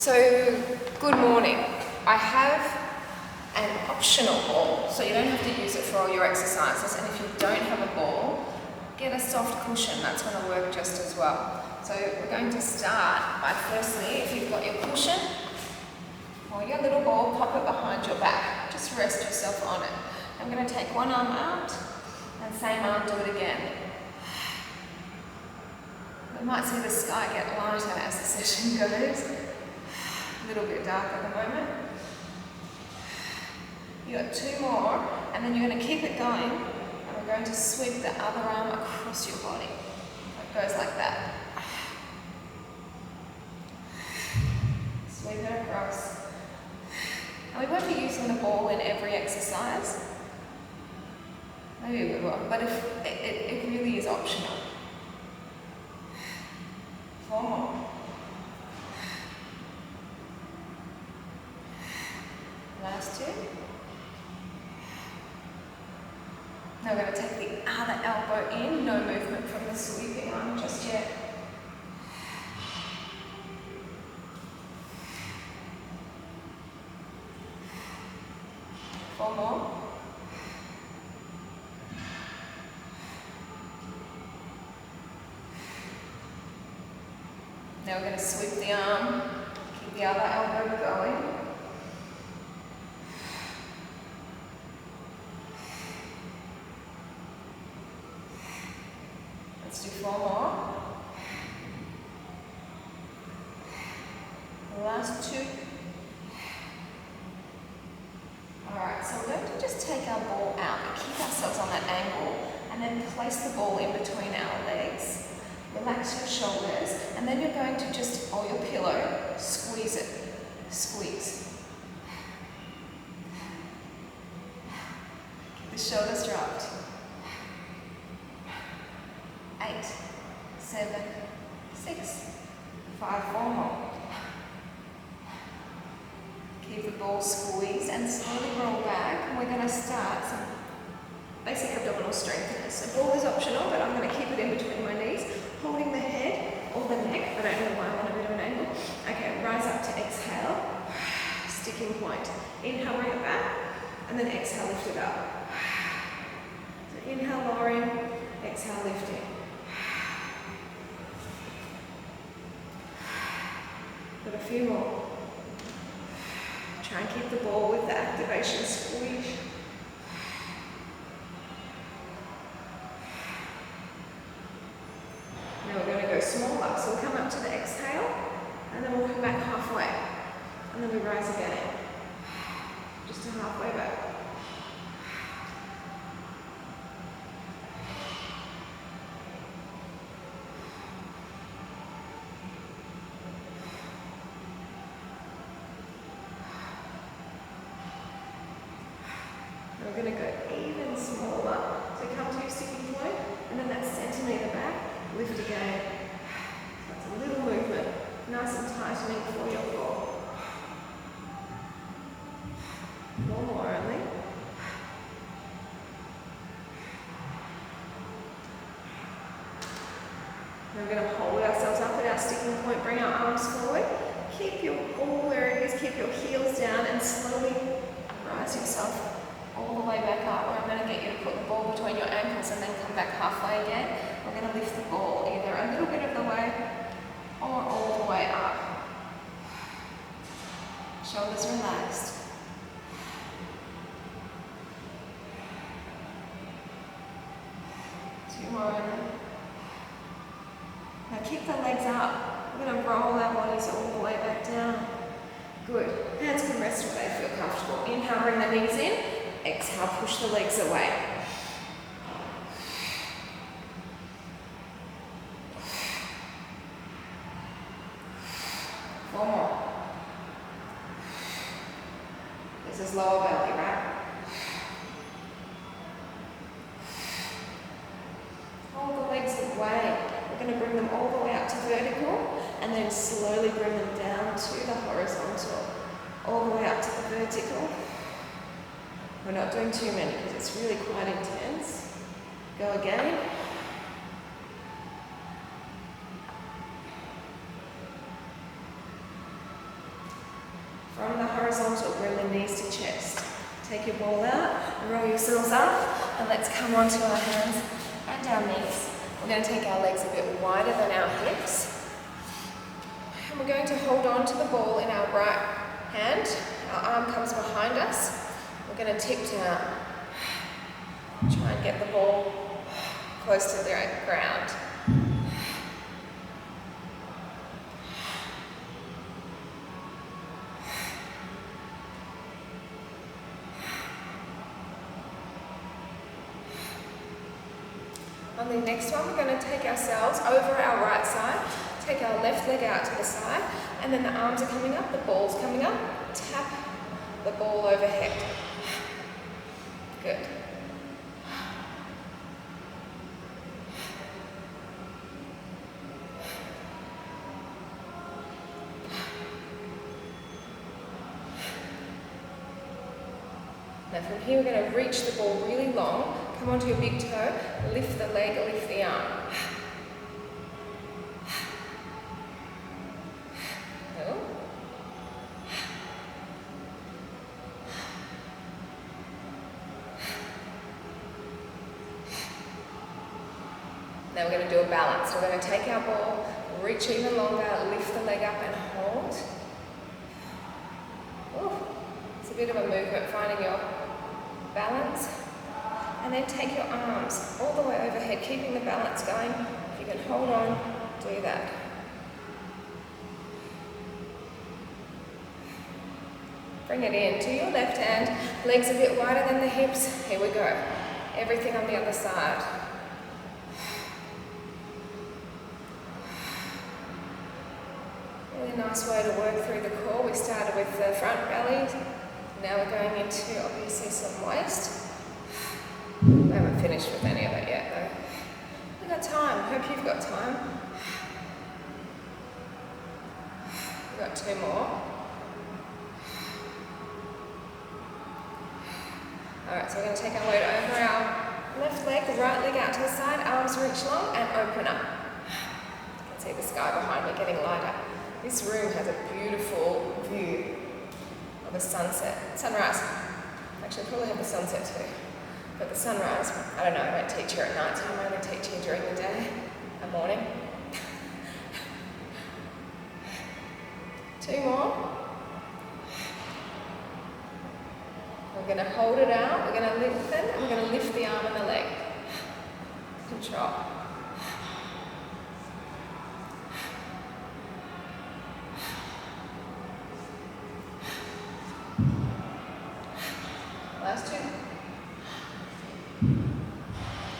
So, good morning. I have an optional ball, so you don't have to use it for all your exercises, and if you don't have a ball, get a soft cushion, that's going to work just as well. So we're going to start by firstly, if you've got your cushion or your little ball, pop it behind your back. Just rest yourself on it. I'm going to take one arm out and same arm, do it again. We might see the sky get lighter as the session goes. A little bit dark at the moment. You got two more, and then you're going to keep it going, and we're going to sweep the other arm across your body. It goes like that. Sweep it across. And we won't be using the ball in every exercise. Maybe we will, but if it really is optional. Four more. Last two. Now we're going to take the other elbow in, no movement from the sweeping arm just yet. Four more. Now we're going to sweep the arm, keep the other elbow going. Let's do four more. The last two. Alright, so we're going to just take our ball out and keep ourselves on that angle and then place the ball in between our legs. Relax your shoulders, and then you're going to just, or your pillow, squeeze it. Squeeze. Keep the shoulders dropped. 8, 7, 6, 5, 4 more. Keep the ball squeezed and slowly roll back. And we're going to start some basic abdominal strengtheners. So ball is optional, but I'm going to keep it in between my knees, holding the head or the neck. I don't know why I want a bit of an angle. Okay, rise up to exhale. Sticking point. Inhale, bring it back, and then exhale, lift it up. So inhale, lowering, exhale, lifting. Got a few more. Try and keep the ball with the activation squeeze. Now we're going to go smaller. So we'll come up to the exhale, and then we'll come back halfway. And then we rise again. Just to halfway back. We're going to go even smaller. So come to your sticking point, and then that centimetre back, lift again. So it's a little movement, nice and tightening for your core. Four more only. Now we're going to hold ourselves up at our sticking point, bring our arms forward. Keep your ball where it is, keep your heels down, and slowly rise yourself all the way back up, where I'm going to get you to put the ball between your ankles and then come back halfway again. We're going to lift the ball either a little bit of the way or all the way up. Shoulders relaxed. Two more only. Now keep the legs up. We're going to roll our bodies all the way back down. Good. Hands can rest where they feel comfortable. Inhale, bring the knees in. Exhale, push the legs away. Four more. This is lower belly, right? Hold the legs away. We're going to bring them all the way up to vertical and then slowly bring them down to the horizontal. All the way up to the vertical. We're not doing too many because it's really quite intense. Go again. horizontal, bring the knees to chest. Take your ball out, roll yourselves up, and let's come onto our hands and our knees. We're going to take our legs a bit wider than our hips. And we're going to hold on to the ball in our right hand. Our arm comes behind us. We're going to tip down. Try and get the ball close to the ground. On the next one, we're going to take ourselves over our right side, take our left leg out to the side, and then the arms are coming up, the ball's coming up, tap the ball overhead. Good. Now from here, we're going to reach the ball really long. Come onto your big toe, lift the leg, lift the arm. Cool. Now we're going to do a balance. We're going to take our ball, reach even longer, lift the leg up and hold. Ooh. It's a bit of a movement, finding your balance. And then take your arms all the way overhead, keeping the balance going. If you can hold on, do that. Bring it in to your left hand, legs a bit wider than the hips. Here we go. Everything on the other side. Really nice way to work through the core. We started with the front belly. Now we're going into obviously some waist. I haven't finished with any of it yet though. We've got time. Hope you've got time. We've got 2 more. Alright, so we're going to take our weight over our left leg, right leg out to the side, arms reach long and open up. You can see the sky behind me getting lighter. This room has a beautiful view of a sunset, sunrise. Actually, I probably have the sunset too. But the sunrise, I don't know, I don't teach here at night time, I only teach here during the day and morning. 2 more. We're going to hold it out, we're going to lengthen, and we're going to lift the arm and the leg. Control. Last 2.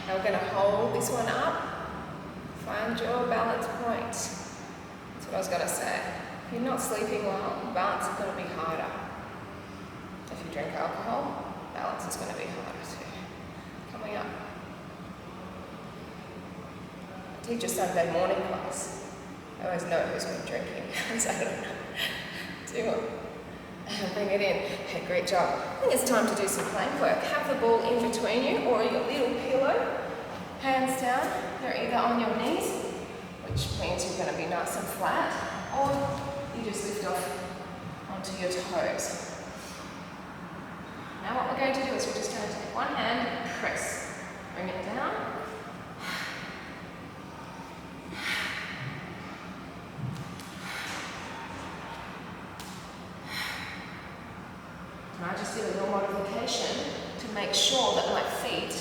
Now we're going to hold this one up. Find your balance point. That's what I was going to say. If you're not sleeping well, balance is going to be harder. If you drink alcohol, balance is going to be harder too. Coming up. I teach a Sunday morning class. I always know who's been drinking, so I don't know. 2 more. Bring it in. Hey, great job. I think it's time to do some plank work. Have the ball in between you or your little pillow. Hands down. You're either on your knees, which means you're going to be nice and flat, or you just lift off onto your toes. Now what we're going to do is we're just going to take one hand and press. Bring it down. And I just did a little modification to make sure that my feet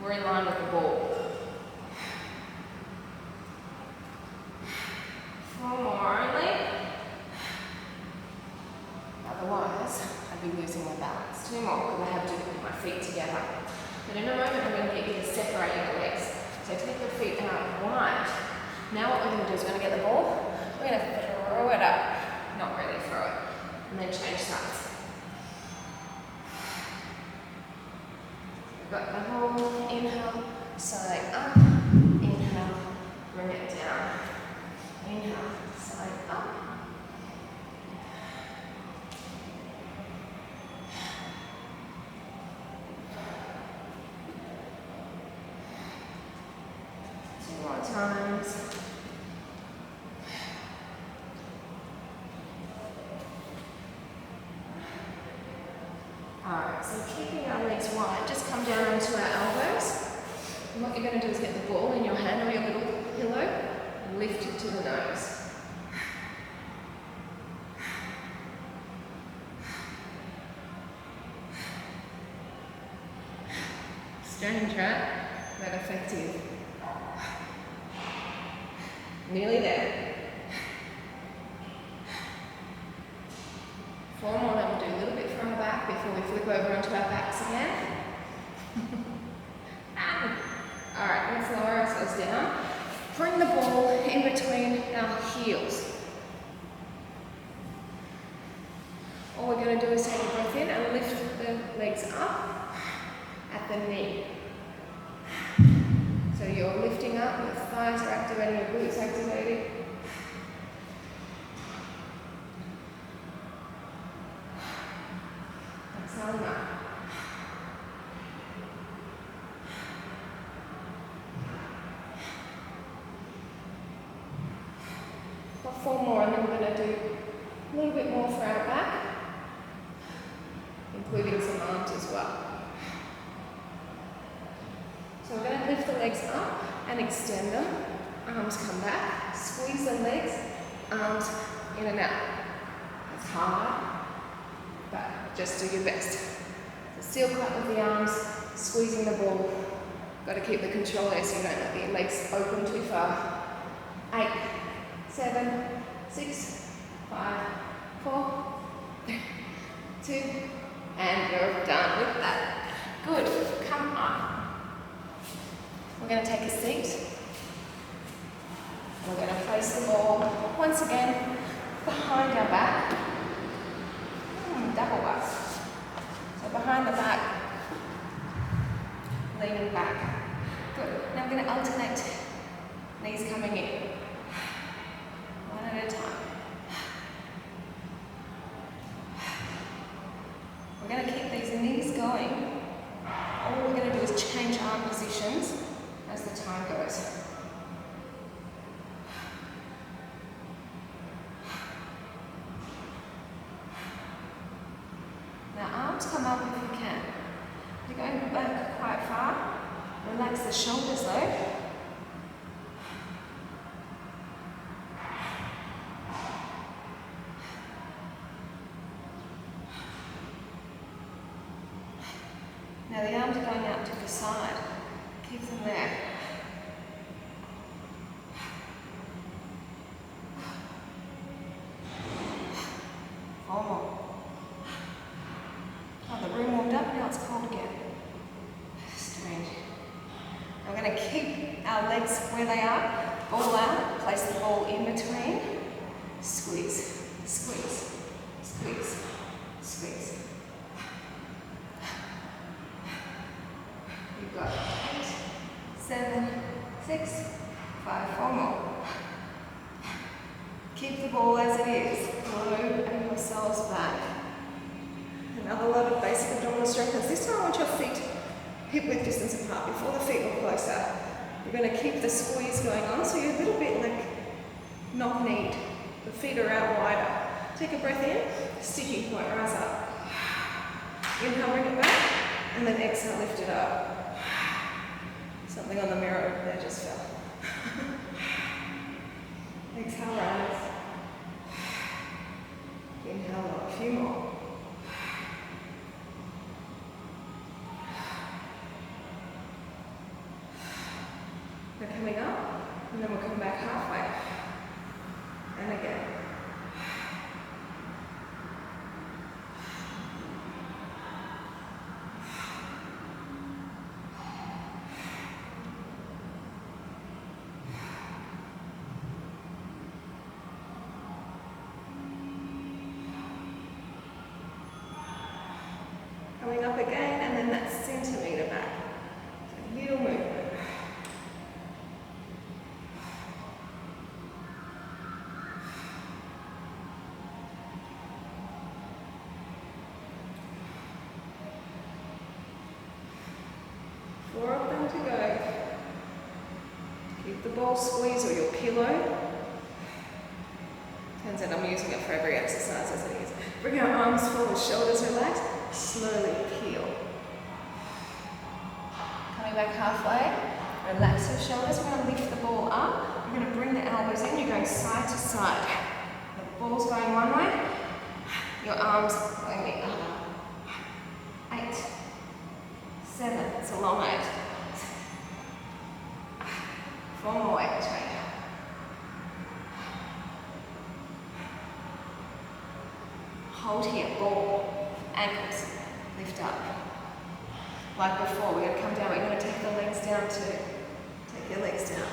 were in line with the ball. 4 more only. Otherwise, I'd be losing my balance. 2 more because I have to put my feet together. But in a moment, I'm going to get you to separate your legs. So take your feet out wide. Now what we're going to do is we're going to get the ball, we're going to throw it up. Not really throw it. And then change sides. We've got the whole inhale, side up, inhale, bring it down. Inhale, side up. Times. Alright, so keeping our legs wide, just come down onto our elbows. And what you're going to do is get the ball in your hand or your little pillow and lift it to the nose. Strange, right? But effective. Nearly there. 4 more, and we'll do a little bit from our back before we flip over onto our backs again. Alright, let's lower ourselves down. Bring the ball in between our heels. All we're going to do is take a breath in and lift the legs up at the knee. So you're lifting up, your thighs are activating, your glutes activating. Exhaling up. Got 4 more, and then we're going to do a little bit more for our back, including some arms as well. So we're going to lift the legs up and extend them. Arms come back, squeeze the legs, arms in and out. It's hard, but just do your best. So seal cut with the arms, squeezing the ball. Got to keep the control there so you don't let the legs open too far. 8, 7, 6, 5, 4, 3, 2, and you're done with that. Good, come on. We're going to take a seat. We're going to place the ball once again behind our back. Double bust. So behind the back, leaning back. Good. Now we're going to alternate knees coming in. One at a time. We're going to keep these knees going. All we're going to do is change arm positions as the time goes. Now arms come up if you can. You're going back quite far. Relax the shoulders though. Now the arms are going out to the side. Keep them there. Four more. Oh, the room warmed up, now it's cold again. Strange. Now we're going to keep our legs where they are. Ball out, place the ball in between. Squeeze, squeeze, squeeze, squeeze. You've got 8, 7, 6, 5, 4 more. Keep the ball as it is. Lower yourselves back. Another lot of basic abdominal strength. This time I want your feet hip width distance apart before the feet are closer. You're going to keep the squeeze going on, so you're a little bit like knock-kneed. The feet are out wider. Take a breath in, sticky point, rise up. Inhale, bring it back, and then exhale, lift it up. Something on the mirror over there just fell. Exhale, rise. Inhale, lower. A few more. We're coming up, and then we'll come back halfway. And again. Coming up again, and then that centimetre back. So little movement. Four of them to go. Keep the ball squeeze or your pillow. Turns out I'm using it for every exercise as it is. Bring our arms forward, shoulders relaxed. slowly peel. Coming back halfway, relax your shoulders. We're going to lift the ball up. You're going to bring the elbows in. You're going side to side. The ball's going one way, your arms going the other. 8, 7, it's a long 8. 4 more weight between. Hold here, ball, ankles, lift up. Like before, we're going to come down, we're going to take the legs down too. Take your legs down.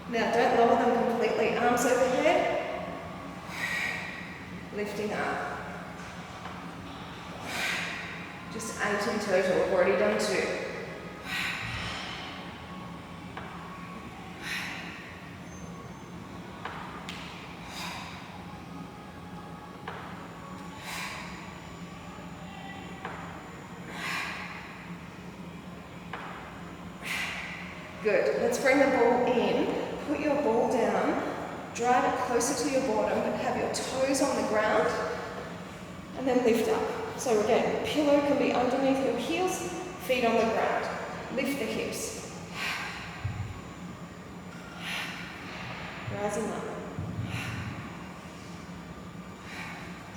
Now don't lower them completely, arms overhead, lifting up. Just 8 in total, we've already done 2. Good. Let's bring the ball in. Put your ball down. Drive it closer to your bottom, but have your toes on the ground. And then lift up. So again, pillow can be underneath your heels, feet on the ground. Lift the hips. Rising up.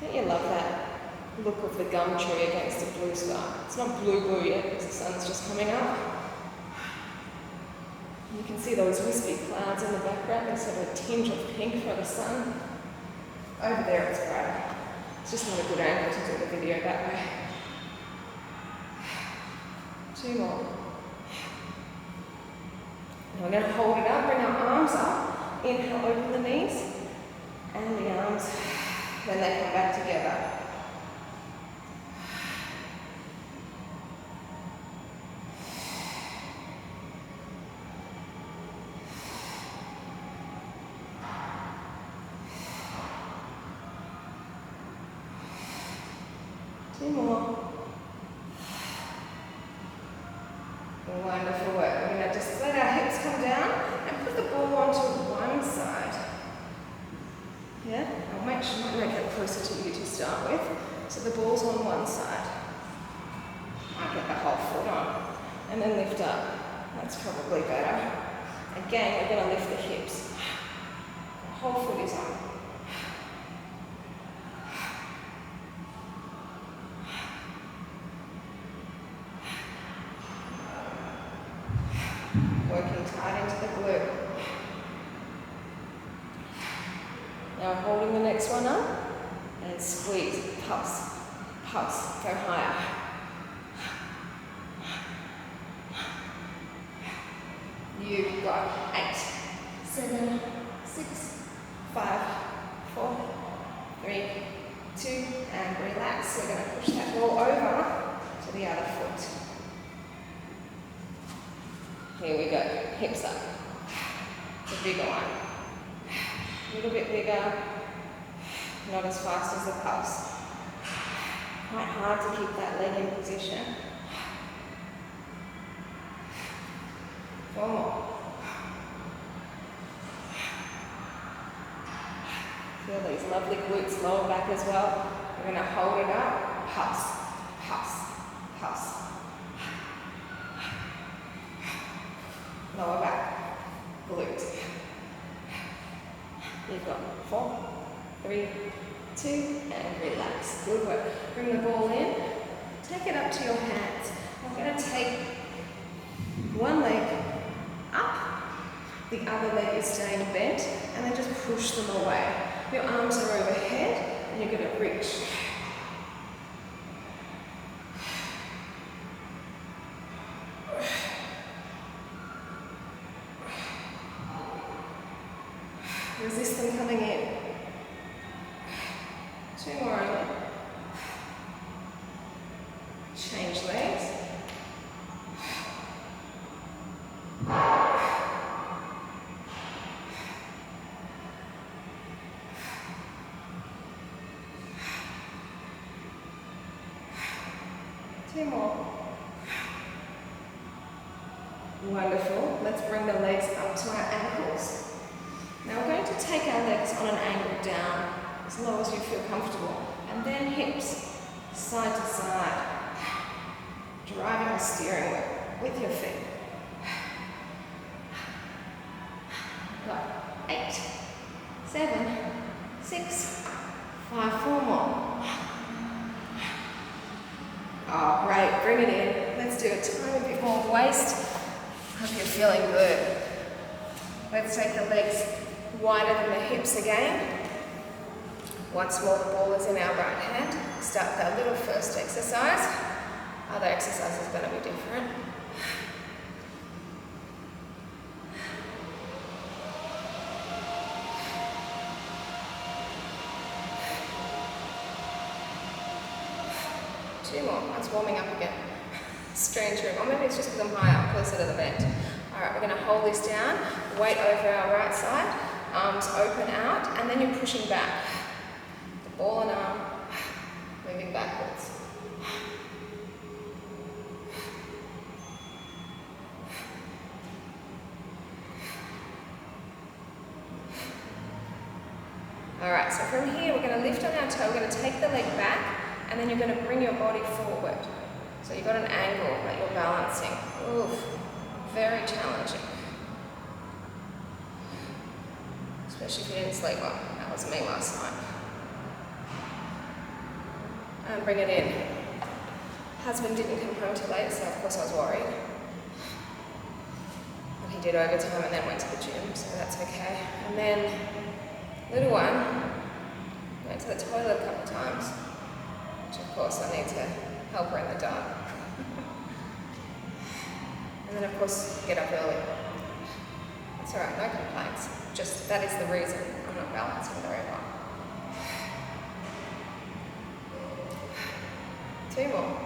Don't you love that look of the gum tree against the blue sky? It's not blue yet because the sun's just coming up. You can see those wispy clouds in the background. There's sort of a tinge of pink for the sun. Over there it's brighter. It's just not a good angle to do the video that way. 2 more. Now we're going to hold it up, bring our arms up. Inhale, open the knees. And the arms. Then they come back together. Two more. Wonderful work. We're going to just let our hips come down and put the ball onto one side. Yeah? I'll make it closer to you to start with. So the ball's on one side. I'll get the whole foot on. And then lift up. That's probably better. Again, we're going to lift the hips. The whole foot is on. Working tight into the glute. Now holding the next one up and squeeze, pulse, pulse, go higher. You've got 8, 7, 6, 5, 4, 3, 2, and relax. We're going to push that ball over to the other foot. Here we go, hips up. It's a bigger one. A little bit bigger, not as fast as the pulse. Quite hard to keep that leg in position. 4 more. Feel these lovely glutes lower back as well. We're going to hold it up, pulse, pulse, pulse. Lower back, glute. You've got 4, 3, 2, and relax. Good work. Bring the ball in. Take it up to your hands. I'm going to take one leg up, the other leg is staying bent, and then just push them away. Your arms are overhead, and you're going to reach. Resist them coming in. 2 more only. Change legs. Two more. Wonderful. Let's bring the legs up to our ankles. Now we're going to take our legs on an angle down, as low as you feel comfortable, And then hips, side to side. Driving the steering wheel with your feet. Got 8, 7, 6, 5, 4 more. Oh, great, bring it in. Let's do a tiny bit more waist. Hope you're feeling good. Let's take the legs wider than the hips again. Once more, the ball is in our right hand. Start with our little first exercise. Other exercise is going to be different. Two more. That's warming up again. Strange room. Or maybe it's just because I'm high up, closer to the vent. Alright, we're going to hold this down. Weight over our right side. Arms open out. And then you're pushing back. The ball and arm moving backwards. Alright, so from here we're going to lift on our toe. We're going to take the leg back. And then you're going to bring your body forward. So you've got an angle that you're balancing. Oof, very challenging. Especially if you didn't sleep well. That was me last night. And bring it in. Husband didn't come home till late, so of course I was worried. But he did overtime and then went to the gym, so that's okay. And then little one went to the toilet a couple of times. Which of course I need to help her in the dark. And then of course get up early. That's alright, no complaints. Just that is the reason I'm not balancing very well. 2 more.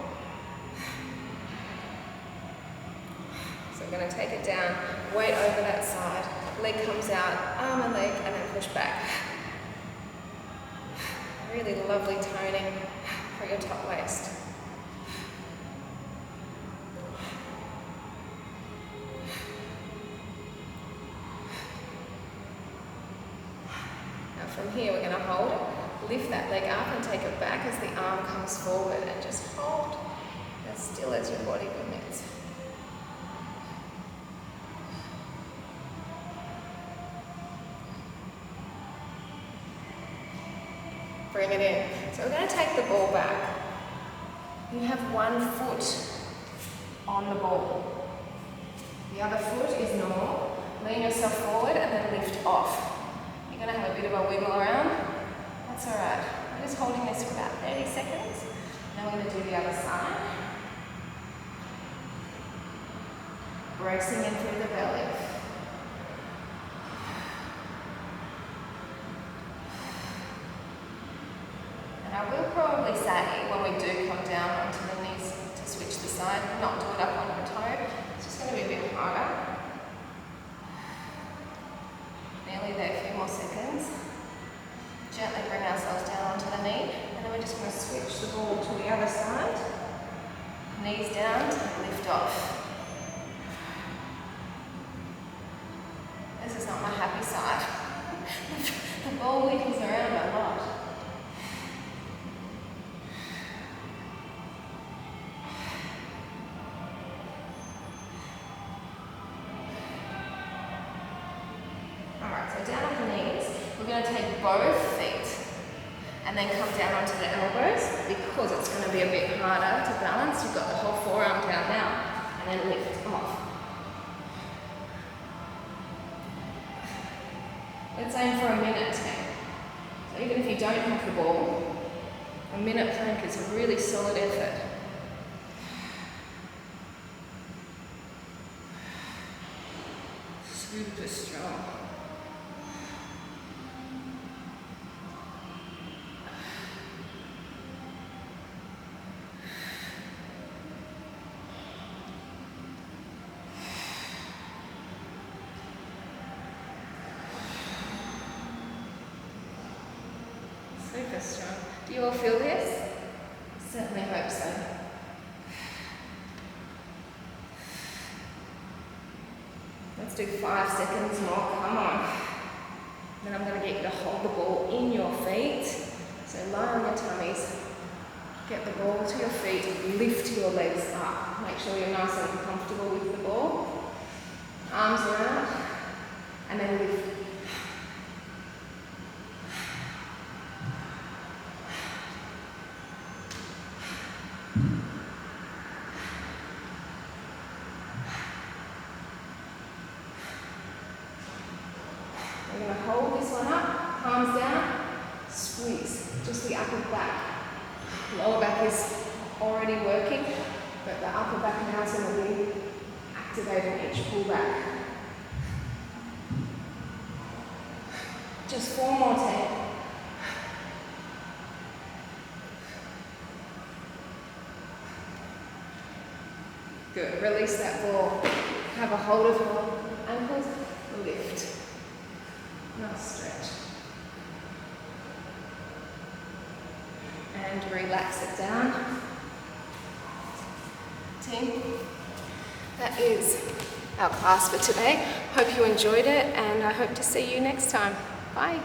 So we're going to take it down, weight over that side, leg comes out, arm and leg, and then push back. Really lovely toning for your top waist. Now from here we're going to hold it, lift that leg up and take it back as the arm comes forward and just hold as still as your body permits. Bring it in. So we're going to take the ball back. You have one foot on the ball. The other foot is normal. Lean yourself forward and then lift off. You're going to have a bit of a wiggle around. That's alright. We're just holding this for about 30 seconds. Now we're going to do the other side. Bracing in through the belly. I will probably say when we do come down onto the knees to switch the side, not do it up on the toe. It's just going to be a bit harder. Nearly there, a few more seconds. Gently bring ourselves down onto the knee, and then we're just going to switch the ball to the other side. Knees down, lift off. This is not my happy side. The ball wiggles around a lot. So down on the knees, we're going to take both feet and then come down onto the elbows because it's going to be a bit harder to balance. You've got the whole forearm down now and then lift off. Let's aim for a minute 10. So even if you don't have the ball, a minute plank is a really solid effort. Super strong. Super strong. Do you all feel this? Certainly hope so. Let's do 5 seconds more. Come on. Then I'm going to get you to hold the ball in your feet. So lie on your tummies. your legs up. Make sure you're nice and comfortable with the ball. Arms around, and then lift. We're going to hold this one up, palms down, squeeze, just the upper back. Lower back is already working, but the upper back now is going to be activating each pull back. Just 4 more, 10. Good, release that ball. Have a hold of your ankles, lift. Nice stretch. And relax it down. Team, that is our class for today. Hope you enjoyed it, and I hope to see you next time. Bye.